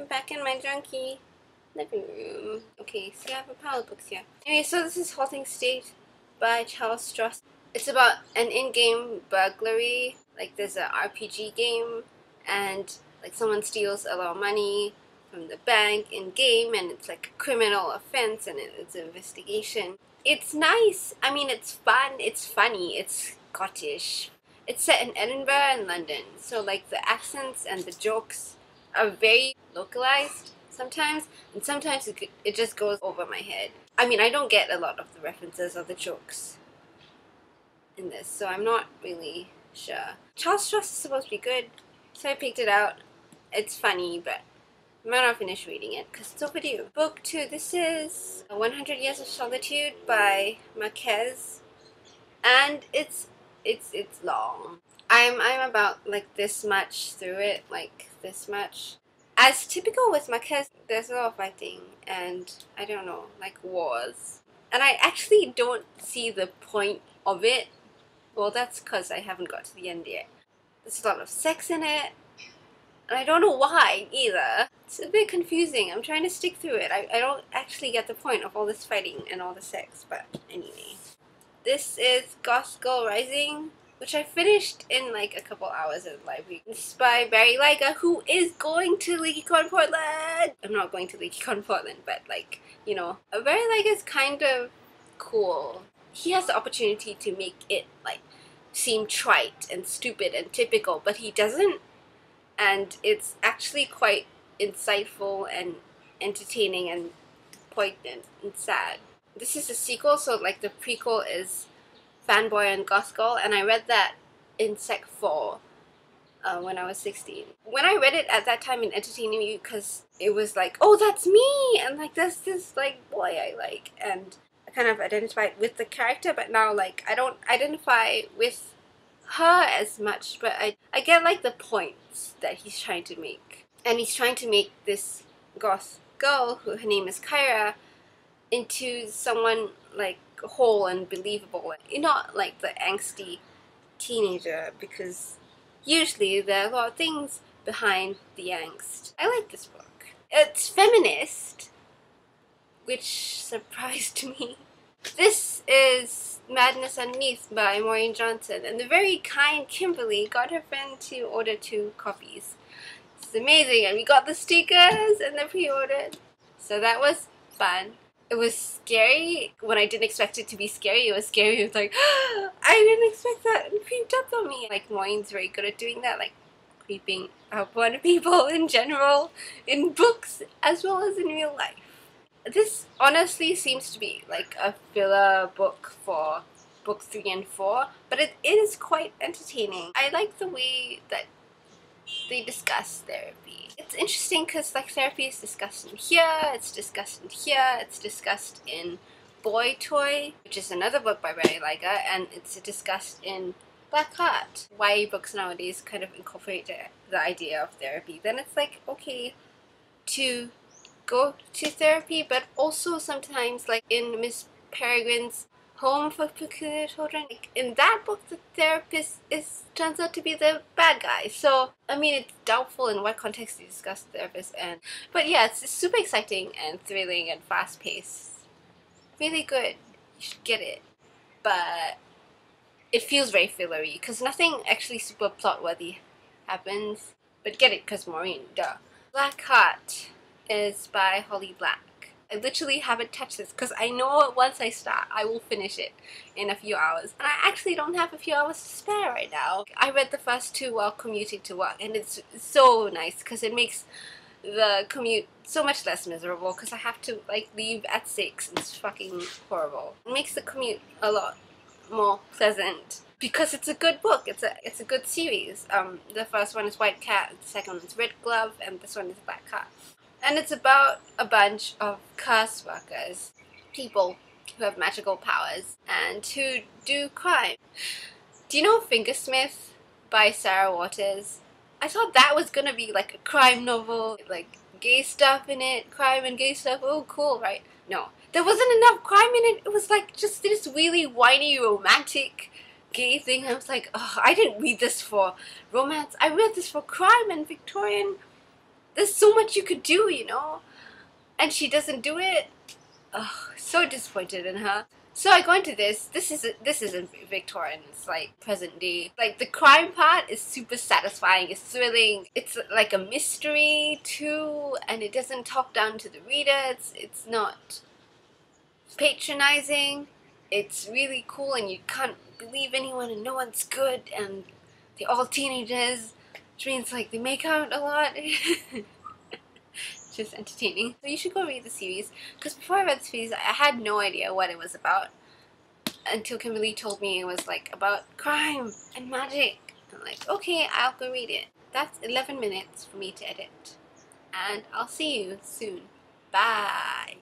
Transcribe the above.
back in my junky living room. Okay, so I have a pile of books here. Anyway, so this is Halting State by Charles Stross. It's about an in-game burglary. Like, there's a RPG game, and like someone steals a lot of money from the bank in-game, and it's like a criminal offense, and it's an investigation. It's nice. I mean, it's fun. It's funny. It's Scottish. It's set in Edinburgh and London, so like the accents and the jokes are very localized sometimes, and sometimes it just goes over my head. I mean, I don't get a lot of the references or the jokes in this, so I'm not really sure. Charles Stross is supposed to be good, so I picked it out. It's funny, but I might not finish reading it because it's overdue. Book 2, this is 100 Years of Solitude by Marquez, and it's long. I'm about like this much through it, like this much. As typical with Marquez, there's a lot of fighting and I don't know, like wars. And I actually don't see the point of it. Well, that's because I haven't got to the end yet. There's a lot of sex in it, and I don't know why either. It's a bit confusing. I'm trying to stick through it. I don't actually get the point of all this fighting and all the sex, but anyway. This is Goth Girl Rising, which I finished in like a couple hours at the library. It's by Barry Liga, who is going to LeakyCon Portland! I'm not going to LeakyCon Portland, but like, you know, Barry Liga is kind of cool. He has the opportunity to make it like seem trite and stupid and typical, but he doesn't. And it's actually quite insightful and entertaining and poignant and sad. This is a sequel, so like the prequel is Fanboy and Goth Girl, and I read that in Sec 4 when I was 16. When I read it at that time, it entertained me because it was like, oh, that's me! And like, there's this like boy I like, and I kind of identified with the character, but now like I don't identify with her as much, but I get like the points that he's trying to make. And he's trying to make this goth girl, who her name is Kyra, into someone like whole and believable, not like the angsty teenager, because usually there are a lot of things behind the angst. I like this book. It's feminist, which surprised me. This is Madness Underneath by Maureen Johnson, and the very kind Kimberly got her friend to order 2 copies. It's amazing, and we got the stickers and the pre-ordered, so that was fun. It was scary when I didn't expect it to be scary. It was scary. It was like, I didn't expect that. It creeped up on me. Like, Maureen's very good at doing that, like creeping up on people in general, in books as well as in real life. This honestly seems to be like a filler book for book 3 and 4, but it is quite entertaining. I like the way that they discuss therapy. It's interesting because like therapy is discussed in here, it's discussed in here, it's discussed in Boy Toy, which is another book by Barry Liga, and it's discussed in Black Heart. YA books nowadays kind of incorporate the idea of therapy. Then it's like, okay to go to therapy, but also sometimes like in Miss Peregrine's Home for Peculiar Children, like in that book the therapist turns out to be the bad guy. So I mean, it's doubtful in what context they discuss the therapist, but yeah, it's super exciting and thrilling and fast paced. Really good. You should get it. But it feels very fillery because nothing actually super plot worthy happens. But get it because Maureen, duh. Black Heart is by Holly Black. I literally haven't touched this because I know once I start, I will finish it in a few hours. And I actually don't have a few hours to spare right now. I read the first 2 while commuting to work, and it's so nice because it makes the commute so much less miserable because I have to like leave at 6 and it's fucking horrible. It makes the commute a lot more pleasant because it's a good book. It's a good series. The first one is White Cat, the second one is Red Glove, and this one is Black Cat. And it's about a bunch of curse workers, people who have magical powers and who do crime. Do you know Fingersmith by Sarah Waters? I thought that was gonna be like a crime novel, like gay stuff in it, crime and gay stuff, oh cool, right? No, there wasn't enough crime in it. It was like just this really whiny romantic gay thing. I was like, oh, I didn't read this for romance, I read this for crime and Victorian there's so much you could do, you know, and she doesn't do it. Oh, so disappointed in her. So I go into this. This isn't Victorian. It's like present day. Like the crime part is super satisfying. It's thrilling. It's like a mystery too, and it doesn't talk down to the reader. It's not patronizing. It's really cool, and you can't believe anyone, and no one's good, and they're all teenagers, which means like they make out a lot. Just entertaining. So you should go read the series, because before I read the series I had no idea what it was about until Kimberly told me it was like about crime and magic. I'm like, okay, I'll go read it. That's 11 minutes for me to edit, and I'll see you soon. Bye.